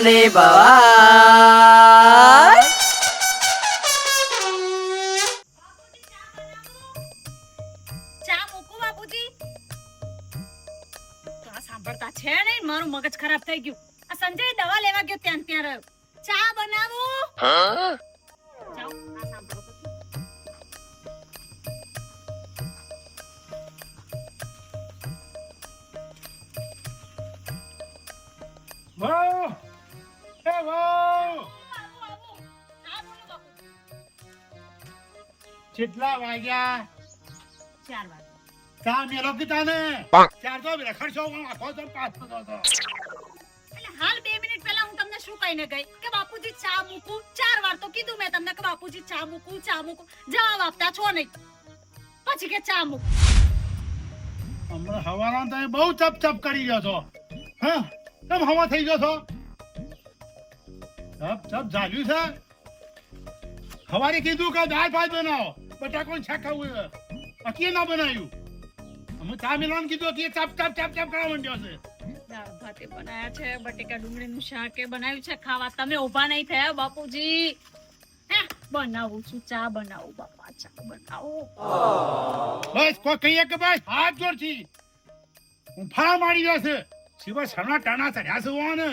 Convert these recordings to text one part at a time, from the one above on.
ની ભવાય. ચા મૂકું બાપુજી? તો આ સાંભળતા છે નહીં, મારું મગજ ખરાબ થઈ ગયું. આ સંજય દવા લેવા ગયો ત્યાં રહ્યો. ચા બનાવું? જાઓ, આ સાંભળો તો. વાહ એ વાહ આવું. ચા બોલો બાપુ. કેટલા વાગ્યા 4 વાગે. ચા મેલો કીધા ને ચાર તો રખડશો આખો તો પાછો તો એટલે હાલ 2 મિનિટ પહેલા હું તમને શું કહીને ગઈ કે બાપુજી ચા મૂકું? 4 વાર તો કીધું મેં તમને કે બાપુજી ચા મૂકું. જવાબ આપતા છો નહીં. પછી કે ચા મૂક. હમણાં હવાના તમે બહુ ચપ કરી ગયો છો. હા કેમ હવા થઈ ગયો છો? ચપ જાગ્યું છે. હવારે કીધું કે દાળ ભાત બનાવો, બટાકાનું શાક ખાવું છે. અકીએ ના બનાવ્યું. અમે ચા મેળવાનું કીધું કે ચપ કરવા માંડ્યો છે. દાળ ભાતે બનાયા છે, બટેકા ડુંગળીનું શાકે બનાવ્યું છે ખાવા. તમે ઊભા નહીં થયા બાપુજી? હે બનાવું છું, ચા બનાવું બાપા, ચા બનાવું. બસ કોઈ કહીએ કે બસ હાથ જોડથી હું ફાળા મારી ગયો છે. સિવાય સણા ટાણા ચડ્યા છે ને.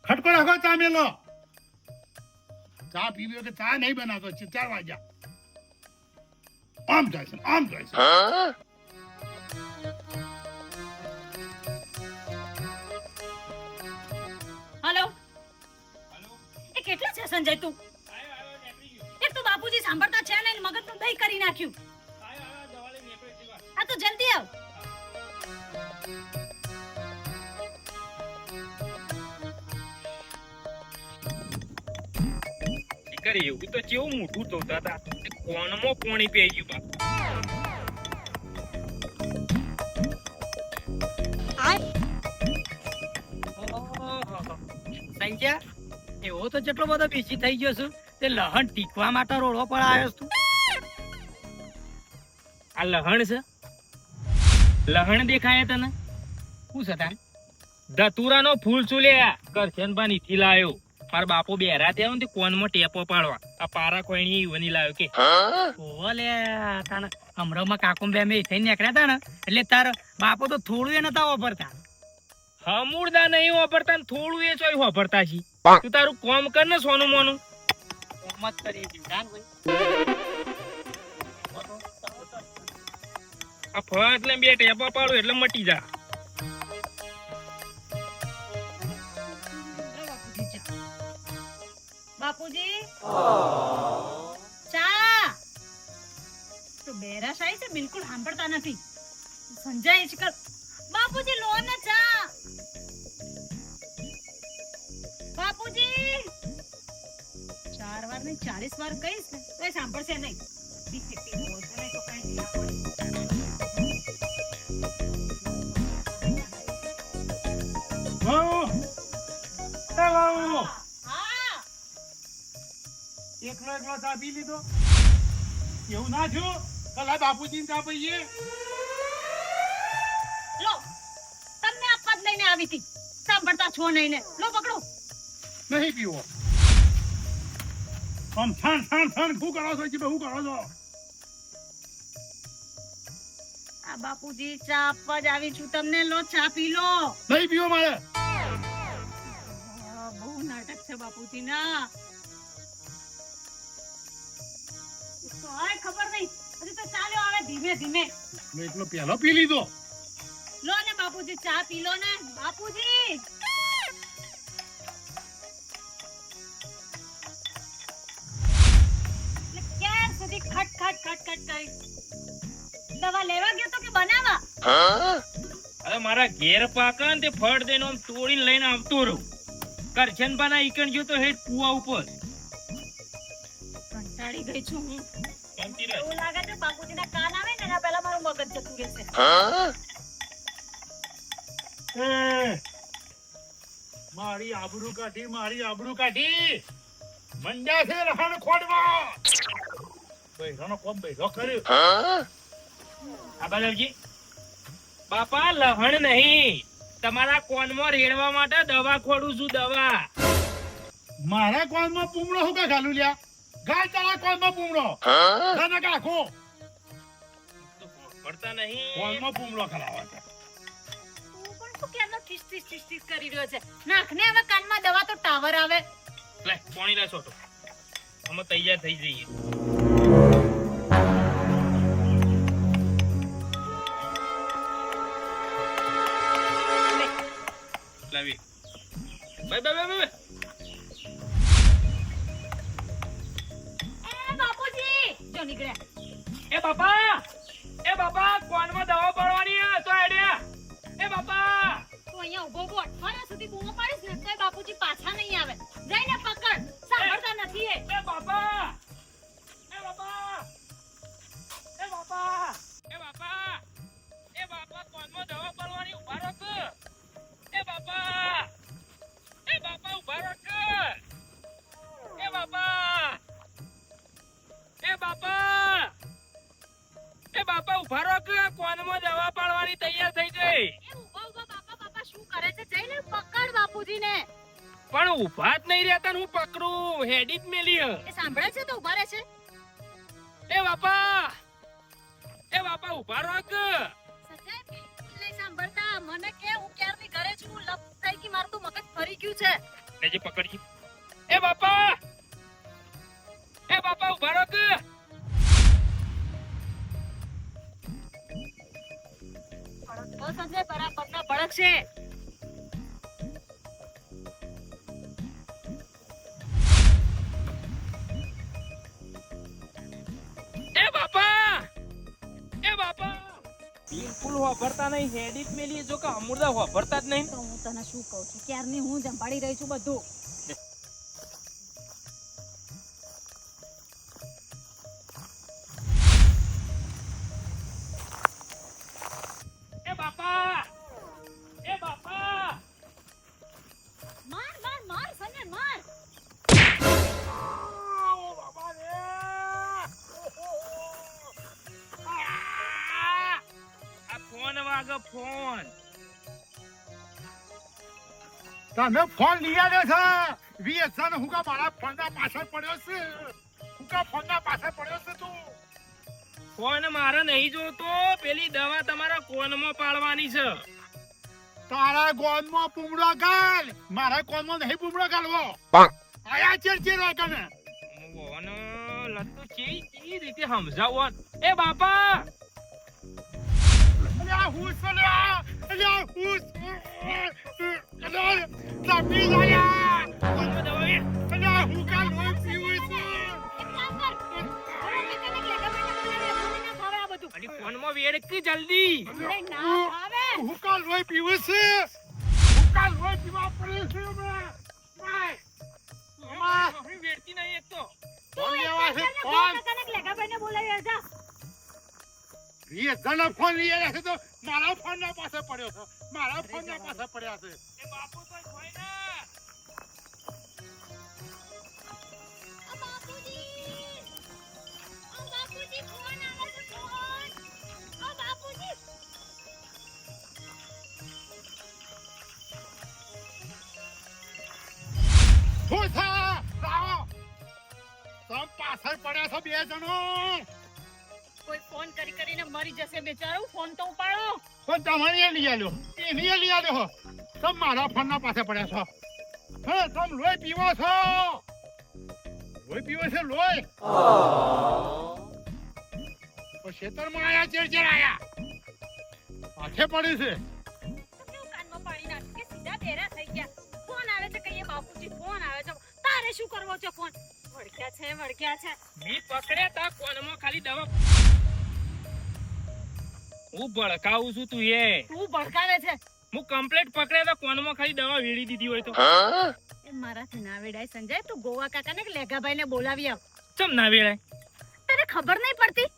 ખટકો રાખો ચા મેલો. ચા પીવી કે ચા નહીં બનાવતો 4 વાગ્યા. આમ જાય છે. હાલો, એ કેટલા છે સંજય તું? એક તો બાપુજી સાંભળતા છે નહીં, મગજનું દહીં કરી નાખ્યું. આ તો જલ્દી આવ. કરે એવું તો કેવું મોટું ધોતા હતા, કોણમાં પોણી પી ગયું બા. સંજ્યા એવો તો જેટલો બધો બેસી થઈ ગયો છું તે લહણ ટીકવા માટે રોડો પર આવ્યો છું. આ લહણ છે? લહણ દેખાય તને? શું છે તાન? ધતુરાનો ફૂલ ચૂલ્યા કરશન બા નીથી લાયો. મારા બાપો બેરા ત્યાં ને કોનમાં ટેપો પાડવા આ પારા કોઈની વની લાવ્યો કે ઓલે તાન અમરોમાં કાકુમ બે મે થઈ નીકળ્યા તા ને એટલે તાર બાપો તો થોડું એ નતા વાપરતા. હમુરદા નહીં વાપરતા ને થોડું એ ચોય વાપરતા છી. તું તારું કોમ કર ને સોનું મોનું. કોમ જ કરી દીધા ને આ ફટ ને બે ટેપા પાડો એટલે મટી જા. બાપુજી ચા. તો બેરા શાહી છે, બિલકુલ સાંભળતા નથી. સંજય શિકર બાપુજી લો ને ચા. બાપુજી 4 વાર નહીં 40 વાર કહીશ ને તો એ સાંભળશે નહીં. તો કઈ એકલો ચા પી લીધો એવું ના થયું? કલા બાપુજી ચા પીએ. લો તમને આ પદ લઈને આવી હતી, સાંભળતા છો નહીં ને. લો પકડો. નહીં પીવો. આમ છાણ શું કરો છો? શું કરો છો? આ બાપુજી ચા આપવા જ આવી છું તમને. લો ચા પી લો. નહીં પીવો મારે. બહુ નાટક છે બાપુજી ના. ખબર નહીં હજી તો ચાલ્યો આવે ધીમે ધીમે. મેં એકલો પહેલો પી લીધો. લો ને બાપુજી ચા પી લો ને. બાપુજી ક્યાં સુધી ખટ કરી દવા લેવા ગયો તો કે બનાવવા? અરે મારા ઘેર પાકા ને તે ફળ દઈને આમ તોડીને લઈને આવતો રહું. કરશન બા ના ઈકણ ગયો તો હેઠ કુવા ઉપર. કંટાળી ગઈ છું હું. શાંતિ રહે. એવું લાગે છે બાપુજીના કાન આવે ને એના પહેલા મારું મગજ જતું રહેશે. મારી આબરૂ કાઢી મંડ્યા છે લખાણ ખોડવા. બૈરાનો કોમ બૈરો કર્યો. આ બાલાજી બાપા લહણ નહીં તમારા કોનમાં રેડવા માટે દવા ખોડું છું દવા. મારા કોનમાં પૂમડો હું કા ઘાલું લ્યા ગાય તારા કોનમાં પૂમડો તને કાખો તો પડતા નહીં. કોનમાં પૂમડો ખરાવા છે તું પણ શું ક્યારનો ઠીસ કરી રહ્યો છે? નાખને હવે કાનમાં દવા તો ટાવર આવે. લે પાણી લે છોટો. અમે તૈયાર થઈ જઈએ. લાવી. બાય. એ બાપુજી જો નીકળ્યા. એ બાપા કોનમાં દવા પડવાની છે તો આઈડિયા. એ બાપા તું અહીંયા ઊભો ઊભો અઠવાડિયા સુધી બૂમો પાડીશ ને તોય બાપુજી પાછા નહીં આવે. જઈને પકડ. સાંભળતા નથી એ. એ બાપા કોનમાં દવા પડવાની ઉભા રહો કે. એ બાપા ઉભા રહો કે. એ બાપા ઉભા રહો કે. કોનમાં દવા પાડવાની તૈયાર થઈ ગઈ. એ ઊભા ઊભા બાપા શું કરે છે? જઈને પકડ બાપુજીને. પણ ઉભા જ નહીં રહેતા ને હું પકડું હેડી જ મેલી હ. એ સાંભળે છે તો ઊભા રહે છે. એ બાપા ઉભા રહો કે. સજાય બિલકુલ નહીં સાંભળતા. મને કે હું ક્યારની ઘરે છું. લપ થઈ ગઈ. મારું તો મગજ ફરી ગયું છે. લેજે પકડી. એ બાપા ઉભા રહો કે. તો સંજય બરાબર ના ભડક છે. એ બાપા બિલકુલ વાપરતા નહીં હેડી જ મેલી જો કે અમૃતા વાપરતા જ નહીં. તો હું તને શું કહું છું? ક્યારની હું જંભાળી રહી છું બધું. એ બાપા માર સંજય માર. આ ફોન વાગે ફોન. તમે ફોન લઈ આવ્યો છે 20,000 હું કા મારા ફોનના પાછળ પડ્યો છે તું ફોન મારે નહીં જોતો. પેલી દવા તમારા કોનમાં પાડવાની છે. તારા ગોનમાં પૂમડો ગાલ મારા કોનમાં નહીં પૂમડો ગાલવો આયા ચેર વાકને ફોન લત્તુ ચી રીતે સમજાવો. એ બાપા અલ્યા હું સલ્યા અલ્યા હું અલ્યા તાપી ગયા કોનમાં દવા એ. અલ્યા હું કાલ હોય પીવું છે એક કામ કર. હવે મેકેનિક લેગા બેને બોલાવી. મને ના ભાવે આ બધું. અલી ફોનમાં વેડ કે જલ્દી. અરે ના ભાવે. હું કાલ હોય પીવું છે હું કાલ હોય પીવા પડે છે વેડતી નહીં એક તો. ફોન લેવા છે મેકેનિક ફોન લેગા બેને બોલાવી જા. 20,000 ફોન લઈ આવ્યા છે તો મારા ફોનના પાસે પડ્યો છે મારા ફોનના પાસે પડ્યા છે એ બાપુ તો કોઈ ના. ઓ બાપુજી ફોન આવે છે ફોન. ઓ બાપુજી હું છે લાવો તમ પાછળ પડ્યા છો બે જણો કોઈ ફોન કરીને મરી જશે બેચારો. ફોન તો ઉપાડો. પણ તમારે એ લઈ આવ્યો એની એ લઈ આવ્યો તમ મારા ફોનના પાસે પડ્યા છો હે તમ લોહી પીવો છો લોહી પીવો છે લોહી ખેતરમાં આયા ચેર આયા પાછે પડ્યું છે તો કેવું કાનમાં પાડી નાખ કે સીધા ડેરા થઈ ગયા. ફોન આવે છે કહીએ બાપુજી ફોન આવે છે. તારે શું કરવો છે ફોન? વળગ્યા છે. મી પકડ્યા તા કોનમાં ખાલી દવા. હું ભડકાવું છું તું એ. તું ભડકાવે છે. હું કમ્પ્લીટ પકડ્યા તા કોનમાં ખાલી દવા વેડી દીધી હોય તો. એ મારાથી ના વેડાય સંજય. તું ગોવા કાકાને કે લેગાભાઈને બોલાવી આવ. ચમ ના વેડાય. તને ખબર નહીં પડતી?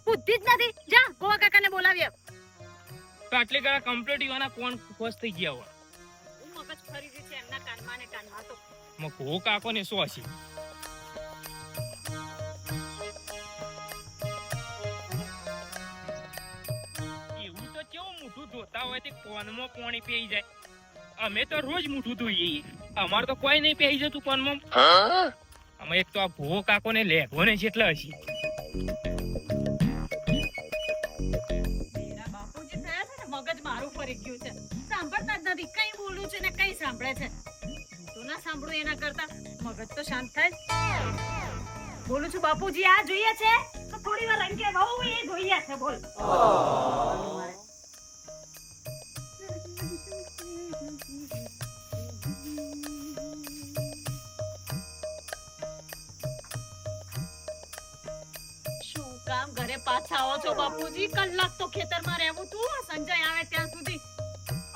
બુદ્ધિ જ નથી. જા ગોવા કાકાને બોલાવી આવ. તો આટલી કડા કમ્પ્લીટ ઈવાના કોણ ખોસ થઈ ગયા હોય. હું મગજ ફરી ગઈ છે એમના કાનમાં ને કાનમાં તો. મો કો કાકો ને શું હસી. એવું તો કેવું મોટું જોતા હોય તે કોનમાં પાણી પી જાય. અમે તો રોજ મૂઠું ધોઈએ, અમાર તો કોઈ નહીં પી જતું કોનમાં. અમે એક તો આ ભૂવો કાકો ને લેગો ને જેટલા હશે. બેરા બાપુજી થયા છે ને મગજ મારું ફરી ગયું છે. સાંભળતા જ નથી, કઈ બોલું છે ને કઈ સાંભળે છે. હું તો ના સાંભળું એના કરતા મગજ તો શાંત થાય. બોલું છું બાપુજી આ જોઈએ છે તો થોડી વાર રંગે બહુ એ જોઈએ છે. બોલ. શું કામ ઘરે પાછા આવો છો બાપુજી? કલાક તો ખેતરમાં રહેવું તું, સંજય આવે ત્યાં સુધી.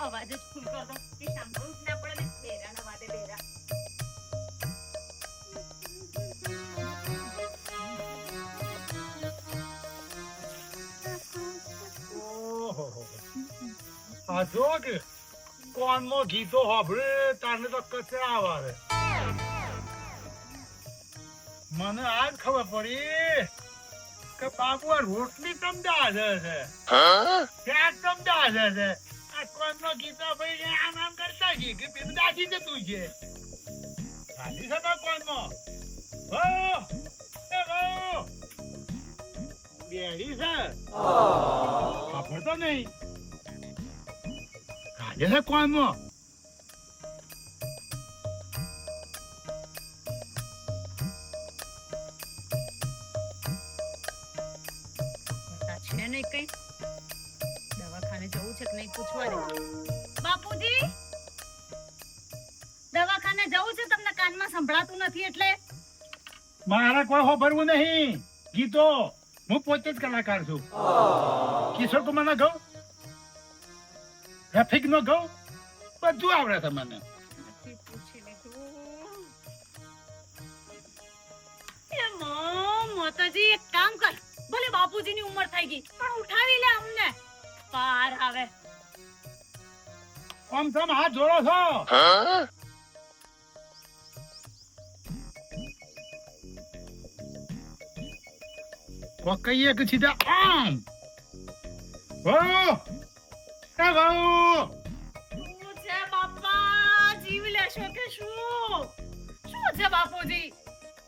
અવાજ જ ફૂલ કર દો કે સાંભળવું જ ના પડે ને. બેરાના વાદે બેરા. ઓહો, આ જો કે કોનમાં ગીતો સાંભળે તાને તો કચરા આવે. મને આજ ખબર પડી કે બાપુ આ રોટલી તમદા છે શાક તમદા છે. આ કોનનો ગીતો ભાઈ આમ આમ કરતા છે કે પેલું દાજી જતું છે. દાજી છે ને કોનમાં. હો એ હો બેડી છે. સાંભળતો નહીં. કાજે છે કોનમાં. છે નહીં કઈ. દવાખાને જવું છે કે નહીં પૂછવા દે. બાપુજી દવાખાને જવું છે, તમને કાનમાં સંભળાતું નથી એટલે. મારે કોઈ ખબરવું નહીં. ગીતો હું પોતે જ કલાકાર છું. કિશોર કુમાર ગૌ, રફીક નો ગૌ, બધું આવડે છે મને. નથી પૂછી લીધું. એ માતાજી એક કામ કર, ભલે બાપુજીની ઉંમર થઈ ગઈ પણ ઉઠાવી લે અમને. પાર આવે. આમ તમ હાથ જોડો છો. કહીએ કે સીધા આમ. હો એ ભાઉ, શું છે બાપા? જીવ લેશો કે શું? શું છે બાપુજી?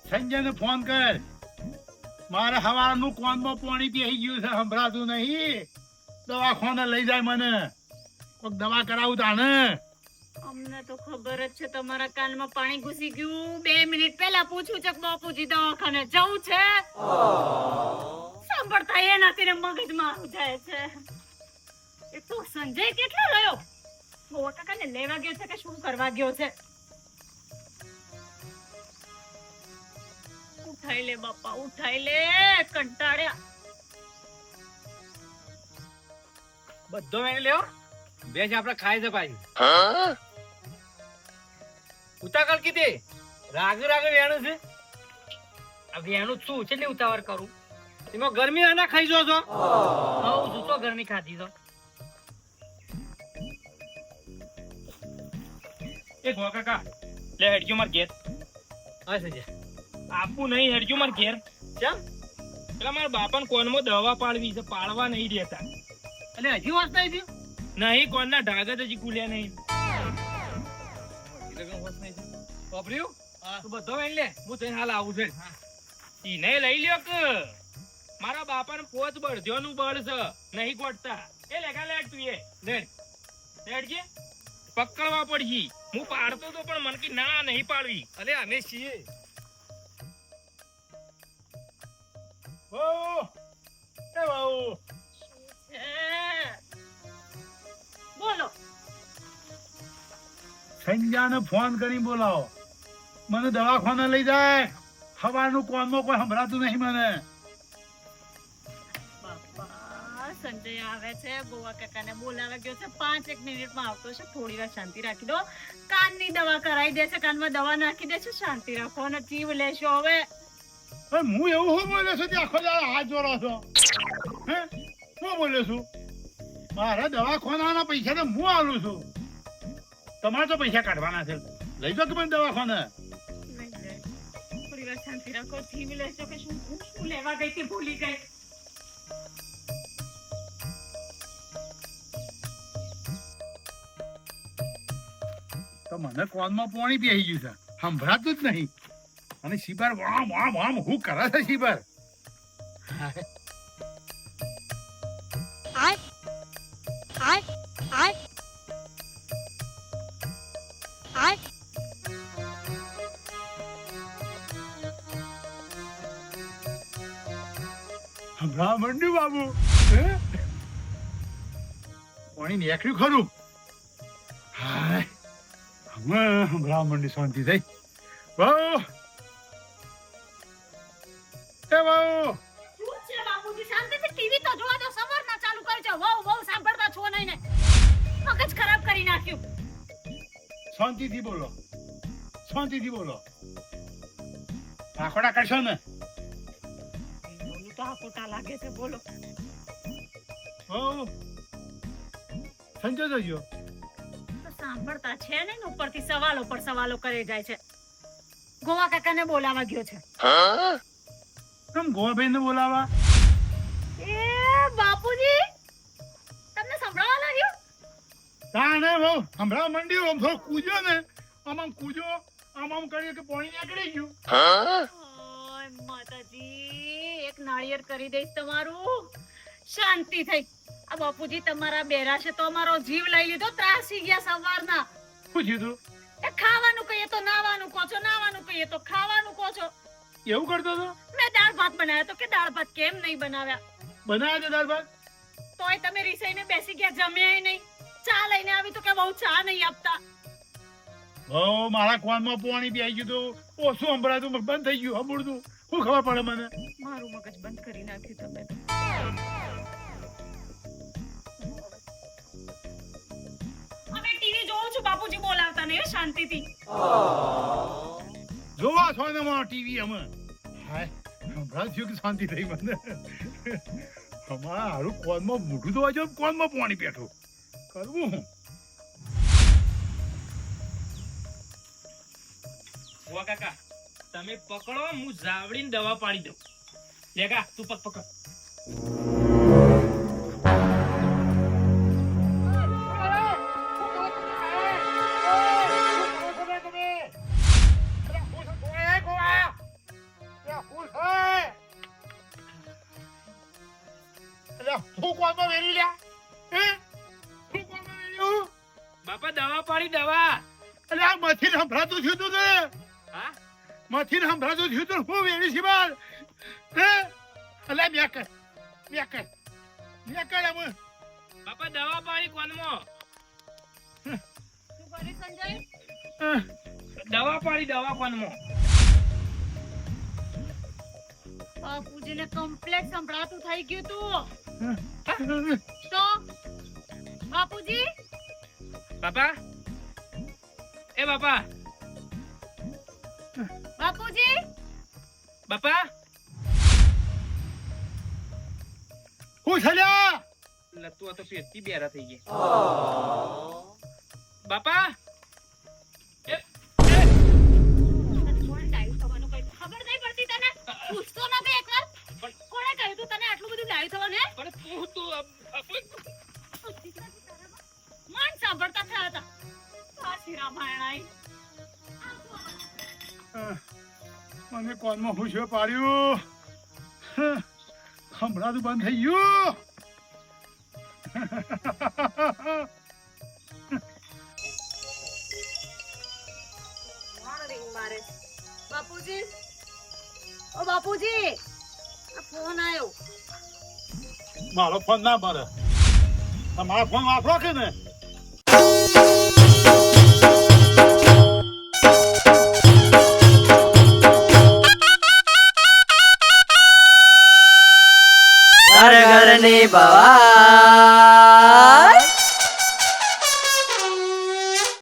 સંજયને ફોન કર. મારે હવારનું કોનમાં પાણી પી ગયું છે, સંભળાતું નહીં. દવાખાને લઈ જાય મને. કોઈક દવા કરાવું તાને. અમને તો ખબર જ છે તમારા કાનમાં પાણી ઘૂસી ગયું. 2 મિનિટ પહેલા પૂછું છે કે બાપુજી દવાખાને જવું છે. સાંભળતા એ નથી ને મગજમાં આવી જાય છે. એ તો સંજય કેટલો રહ્યો? બહુ કાકાને લેવા ગયો છે કે શું કરવા ગયો છે? ઉઠાઈ લે બાપા, ઉઠાઈ લે. કંટાળ્યા. બધો મેં લેવો બેજ આપણે ખાઈ છે પાછી. ઉતાવળ કીધી રાગ વેણું છે. આ વેણું શું છે એટલે ઉતાવળ કરું? એમાં ગરમી આના ખાઈ જો છો. હું શું ગરમી ખાધી તો. એ ગો કાકા લે હેડજો માર ઘેર. હા સંજય આપું નહીં હેડજો માર ઘેર. ચમ પેલા મારા બાપાને કોનમાં દવા પાડવી છે, પાડવા નહીં દેતા. એટલે હજી વાંચતા હતી નહીં કોનના ઢાગ જ હજી ખુલ્યા નહીં. વાપર્યું તું બધો વેણ લે હું તને હાલ આવું છે. ઈને લઈ લ્યો કે મારા બાપાને પોચ બળધ્યોનું બળ છે, નહીં ગોઠતા. એ લેખા લેટ તું એ લેટ લેટજે. પકડવા પડશે. હું પાડતો તો પણ મને કી ના નહીં પાડવી. અરે અમે છીએ. હો એ ભાઉ, બોલો. સંજયને ફોન કરી બોલાવો. મને દવાખાને લઈ જાય. સવારનું કોનમાં કોઈ સંભળાતું નહીં મને. બાપા સંજય આવે છે, ગોવા કાકાને બોલાવા ગયો છે. 5 મિનિટમાં આવતો છે. થોડી વાર શાંતિ રાખી દો. કાનની દવા કરાવી દે છે, કાનમાં દવા નાખી દે છે. શાંતિ રાખો અને જીવ લેશો હવે. પણ હું એવું શું બોલ્યો છું તે આખો દાડો હાથ જોડો છો? હે શું બોલ્યો છું? મારા દવાખાનાના પૈસા તો હું આલું છું. તમારે તો પૈસા કાઢવાના છે. લઈ જાઓ કે મને દવાખાને. થોડી વાર શાંતિ રાખો. જીવ લેશો કે શું? હું શું લેવા ગઈ હતી ભૂલી ગઈ. તો મને કોનમાં પાણી બેસી ગયું છે સંભળાતું જ નહીં અને શિબર વામ વામ વામ હું કરે છે શિબર સંભળાવા માંડ્યું બાબુ હે? પાણી નીકળ્યું ખરું હાય હવે સંભળાવા માંડી શાંતિ થઈ બહુ એ બહુ શું છે બાપુજી શાંતિથી ટીવી તો જોવા દો સવારના ચાલુ કરજો વહુ વહુ સાંભળતા છો નહીં ને મગજ ખરાબ કરી નાખ્યું શાંતિથી બોલો શાંતિથી બોલો આખોડા કરશો ને બોલું તો આ ખોટા લાગે છે બોલો હો સંજો જોજો તો સાંભળતા છે ને ઉપરથી સવાલો પર સવાલો કરે જાય છે ગોવા કાકાને બોલાવા ગયો છે કેમ ગોવાભાઈને બોલાવા એ બાપુજી તમને સંભળાવા લાગ્યું તાણે બહુ સંભળાવા માંડ્યું આમ થોડું કૂદ્યો ને આમ કૂદ્યો આમ કર્યું કે પાણી નીકળી ગયું ઓય માતાજી એક નાળિયેર કરી દઈશ તમારું શાંતિ થઈ આ બાપુજી તમારા બેરા છે તો અમારો જીવ લઈ લીધો ત્રાસી ગયા સવારના શું થયું એ ખાવાનું કહીએ તો નાવાનું કહો છો નાવાનું કહીએ તો ખાવાનું કહો છો એવું કરતો હતો મેં દાળ ભાત બનાવ્યા તો કે દાળ ભાત કેમ નહીં બનાવ્યા બનાવ્યા છે દાળ ભાત તોય તમે રીસાઈને બેસી ગયા જમ્યાય નહીં ચા લઈને આવી તો કે બહુ ચા નહીં આપતા હો મારા કોનમાં પાણી બેસી ગયું તો ઓછું સંભળાતું બંધ થઈ ગયું સાંભળતું શું ખબર પડે મને મારું મગજ બંધ કરી નાખ્યું તમે તો અમે ટીવી જોઉં છું બાપુજી બોલાવતા નહીં શાંતિથી જોવા છો ને મારો ટીવી અમે હાય સંભળાતું કે શાંતિ થઈ મને અમારા હારું કોનમાં મોઢું તો વાજો કોનમાં પાણી બેઠું કરવું હું વા કાકા તમે પકડો હું જાવડીને દવા પાડી દઉં લેગા તું પકડ બાપા દવા પાડી દવા મથી સંભળાતું થયું તું ને હા મથી સંભળાતું થયું તું હું વેરી છે બાર હે અલે મેકર અમે બાપા દવા પાડી કોનમાં શું કરી સંજય દવા પાડી દવા કોનમાં બાપુજીને કમ્પ્લેટ સંભળાતું થઈ ગયું તું તો બાપુજી બાપા એ બાપા બાપુજી બાપા હું છલ્યા લતું આ તો પેટથી બેરા થઈ ગયા બાપા તને કોણ ડાયું થવાનું કઈ ખબર નહીં પડતી તને પૂછતો નથી એકવાર કોણે કહ્યું તું તને આટલું બધું ડાયું થવાનું હે પણ તું તો મન સાંભળતા થયા હતા પાછી રામાયણ આઈ મને કોનમાં હું છે પાડ્યું સંભળાતું બંધ થઈ ગયું મારે બાપુજી ઓ બાપુજી આ ફોન આવ્યો મારો ફોન ના મારે તમારો ફોન વાપરો કે ને ઘર ઘરની બવા